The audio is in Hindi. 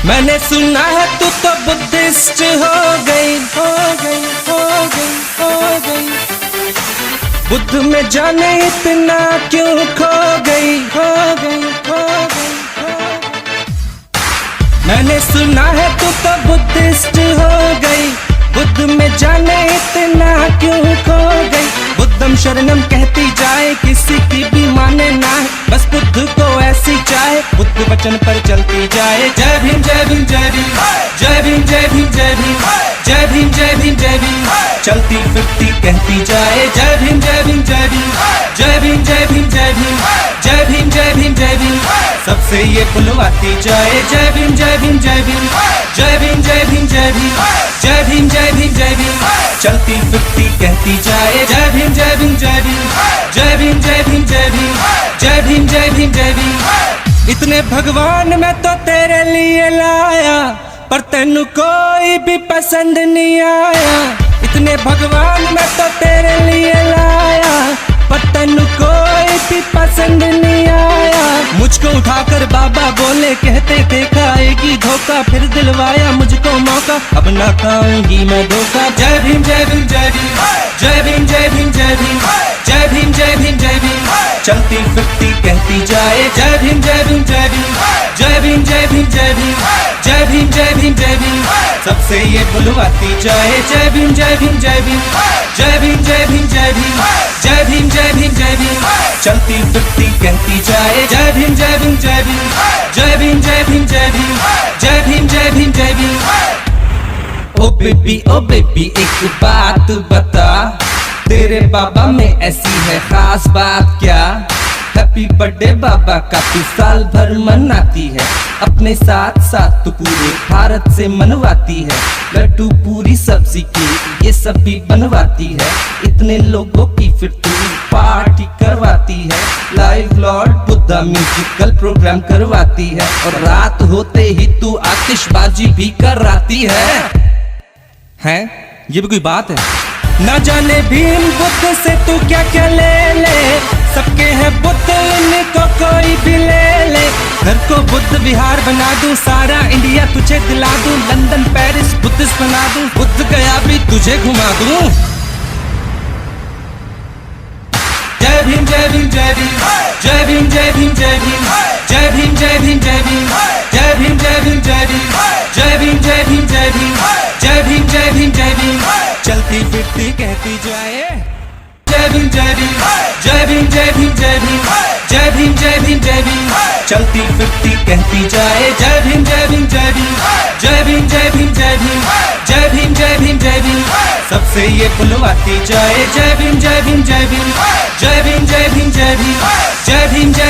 मैंने सुना है तू तो बुद्धिस्ट हो गई, हो गई, हो गई, हो गई। बुद्ध में जाने इतना क्यों खो गई, हो गई, हो गई, हो गई। मैंने सुना है तू तो बुद्धिस्ट हो गई, बुद्ध में जाने इतना क्यों खो गई। बुद्धम शरणम कहती जाए, किसी की भी माने ना, बस बुद्ध को ऐसी चाहे, बुद्ध वचन पर चलती जाए। जय भीम जय भीम जय भीम, जय भीम जय भीम जय भीम, जय भीम जय भीम जय भीम, चलती फिरती कहती जाए। जय भीम जय भीम जय भीम, जय भीम जय भीम जय भीम, जय भीम जय भीम जय भीम, सबसे ये बुलवाती जाए। जय भीम जय भीम जय भीम, जय भीम जय भीम जय भीम, जय भीम जय भीम जय भीम, चलती फिरती कहती जाए। जय भीम जय भीम जय भीम, जय भीम जय भीम जय भीम, जय भीम जय भीम जय भीम। इतने भगवान मैं तो तेरे लिए लाया, पर तेनू कोई भी पसंद नहीं आया। इतने भगवान मैं तो तेरे लिए लाया, पर तेनू कोई भी पसंद नहीं आया। मुझको उठाकर बाबा बोले, कहते थे खाएगी धोखा, फिर दिलवाया मुझको मौका, अब ना खाऊंगी मैं धोखा। जय भीम जय भीम जय भीम, जय भीम जय भीम जय भीम, जय भीम जय भीम जय भीम, चलती फिरती कहती जाए। जय भीम जय भीम जय भीम, जय भीम जय भीम जय भीम, जय भीम जय भीम जय भीम, सबसे ये बुलवाती जाए। जय भीम जय भीम जय भीम, जय भीम जय भीम जय भीम, जय भीम जय भीम जय भीम, चलती फिरती कहती जाए। जय भीम जय भीम जय भीम, जय भीम जय भीम जय भीम, जय भीम जय भीम जय भीम। ओ बेबी एक बात बता, तेरे बाबा में ऐसी है खास बात क्या? हैप्पी बर्थडे बाबा का तू साल भर मनाती है, अपने साथ साथ तू पूरे भारत से मनवाती है। लड्डू पूरी सब्जी की ये सब भी बनवाती है, इतने लोगों की फिर तू पार्टी करवाती है। Live Lord Buddha musical programme करवाती है, और रात होते ही तू आतिशबाजी भी कराती है? ये भी कोई बात है? न जाने भीम बुद्ध से तू क्या क्या ले ले, सबके है बुद्ध इनको कोई भी ले ले। घर को बुद्ध विहार बना दूं, सारा इंडिया तुझे दिला दूं, लंदन पेरिस बुद्धिस्ट बना दूं, बुद्ध गया भी तुझे घुमा दूं। जय भीम जय भीम जय भीम, जय भीम जय भीम जय भीम, जय भीम जय भीम जय भीम, जय भीम जय भीम जय भीम, जय भीम जय भीम जय भीम, जय भीम जय भीम जय भीम, चलती फिरती कहती जाए। जय भीम जय भीम, जय भीम जय भीम जय भीम, जय भीम जय भीम जय भीम, चलती फिरती कहती जाए। जय भीम जय भीम जय भीम, जय भीम जय भीम जय भीम, जय भीम जय भीम जय भीम, सबसे ये बुलवाती जाए। जय भीम जय भीम जय भीम, जय भीम जय भीम जय भीम, जय भीम जय